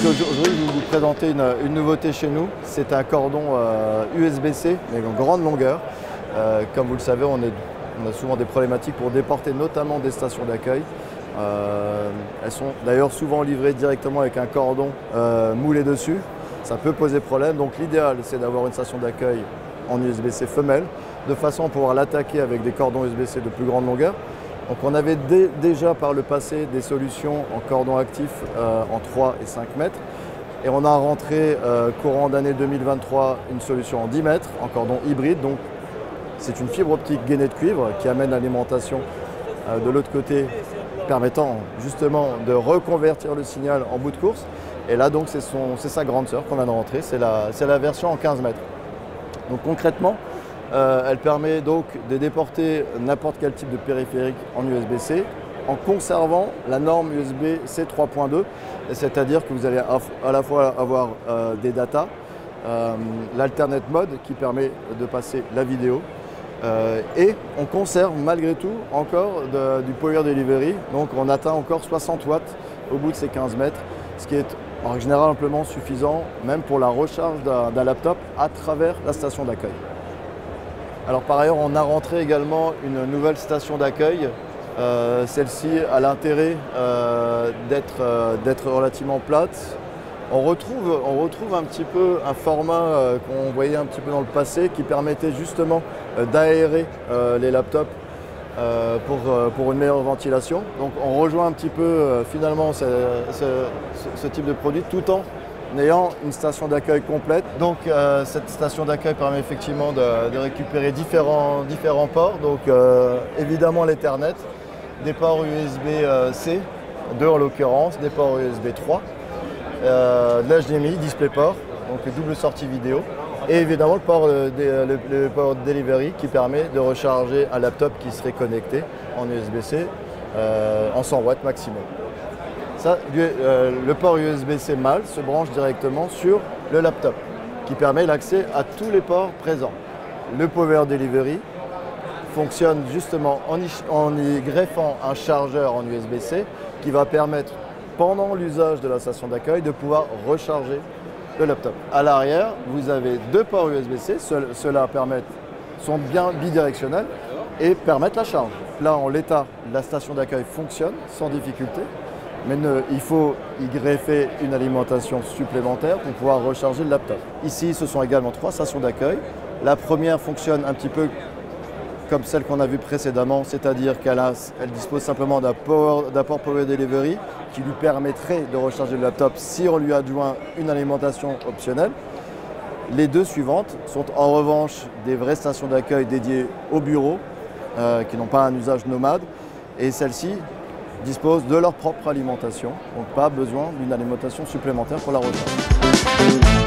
Donc aujourd'hui, je vais vous présenter une nouveauté chez nous. C'est un cordon USB-C, mais de grande longueur. Comme vous le savez, on a souvent des problématiques pour déporter notamment des stations d'accueil. Elles sont d'ailleurs souvent livrées directement avec un cordon moulé dessus. Ça peut poser problème, donc l'idéal c'est d'avoir une station d'accueil en USB-C femelle, de façon à pouvoir l'attaquer avec des cordons USB-C de plus grande longueur. Donc on avait déjà par le passé des solutions en cordon actif en 3 et 5 mètres. Et on a rentré courant d'année 2023 une solution en 10 mètres, en cordon hybride. Donc c'est une fibre optique gainée de cuivre qui amène l'alimentation de l'autre côté, permettant justement de reconvertir le signal en bout de course. Et là donc c'est sa grande sœur qu'on vient de rentrer, c'est la version en 15 mètres. Donc concrètement, elle permet donc de déporter n'importe quel type de périphérique en USB-C en conservant la norme USB-C 3.2, c'est-à-dire que vous allez à la fois avoir des datas, l'alternate mode qui permet de passer la vidéo, et on conserve malgré tout encore du power delivery, donc on atteint encore 60 watts au bout de ces 15 mètres, ce qui est en règle générale amplement suffisant même pour la recharge d'un laptop à travers la station d'accueil. Alors par ailleurs, on a rentré également une nouvelle station d'accueil. Celle-ci a l'intérêt d'être relativement plate. On retrouve un petit peu un format qu'on voyait un petit peu dans le passé qui permettait justement d'aérer les laptops pour une meilleure ventilation. Donc on rejoint un petit peu finalement ce type de produit tout en ayant une station d'accueil complète. Donc cette station d'accueil permet effectivement de récupérer différents ports. Donc évidemment l'Ethernet, des ports USB-C, 2 en l'occurrence, des ports USB 3, de l'HDMI, DisplayPort, donc double sortie vidéo, et évidemment le port delivery qui permet de recharger un laptop qui serait connecté en USB-C en 100 watts maximum. Le port USB-C mâle se branche directement sur le laptop, qui permet l'accès à tous les ports présents. Le Power Delivery fonctionne justement en y greffant un chargeur en USB-C qui va permettre, pendant l'usage de la station d'accueil, de pouvoir recharger le laptop. À l'arrière, vous avez 2 ports USB-C, ceux-là sont bien bidirectionnels et permettent la charge. Là, en l'état, la station d'accueil fonctionne sans difficulté. Mais il faut y greffer une alimentation supplémentaire pour pouvoir recharger le laptop. Ici, ce sont également 3 stations d'accueil. La première fonctionne un petit peu comme celle qu'on a vue précédemment, c'est-à-dire qu'elle dispose simplement d'un port Power Delivery qui lui permettrait de recharger le laptop si on lui adjoint une alimentation optionnelle. Les 2 suivantes sont en revanche des vraies stations d'accueil dédiées au bureau, qui n'ont pas un usage nomade, et celles-ci disposent de leur propre alimentation, donc pas besoin d'une alimentation supplémentaire pour la recharge.